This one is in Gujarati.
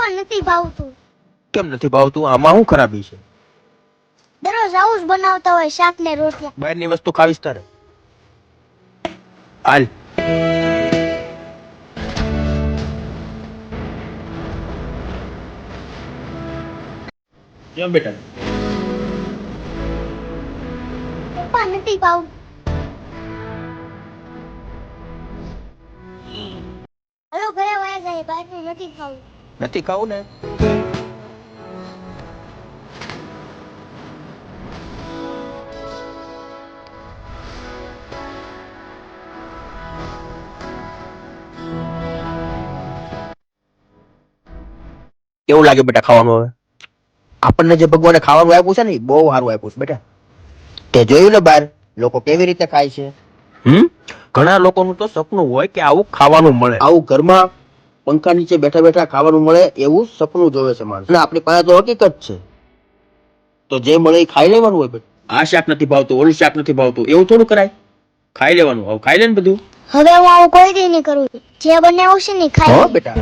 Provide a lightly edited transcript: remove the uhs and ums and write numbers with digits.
પપ્પા નથી ભાવતું. કેમ નથી ભાવતું? આમાં શું ખરાબી છે? દરરોજ આવું જ બનાવતા હોય, શાક ને રોટલા. બહારની વસ્તુ ખાવીશ તારે? હાલ. કેમ બેટા? પપ્પા નથી ભાવતું. હલો, ઘરે વાયા જાય, બહારનું નથી ખાવું. નથી ખાવું ને? કેવું લાગે બેટા ખાવાનું? હવે આપણને જે ભગવાને ખાવાનું આપ્યું છે ને, એ બહુ સારું આપ્યું છે બેટા. તે જોયું ને બહાર લોકો કેવી રીતે ખાય છે? ઘણા લોકોનું તો સપનું હોય કે આવું ખાવાનું મળે, આવું ઘરમાં પંખા નીચે બેઠા બેઠા ખાવાનું મળે, એવું સપનું જોવે છે માણસ. અને આપણી પાસે તો હકીકત છે. તો જે મળે એ ખાઈ લેવાનું હોય બેટા. આ શાક નથી ભાવતું, ઓલું શાક નથી ભાવતું, એવું થોડું કરાય. ખાઈ લેવાનું. હવે ખાઈ લે ને બધું. હવે હું આવું કોઈ દી નહીં કરું. જે બને આવશે ને ખાઈ હો લઈશ. બેટા.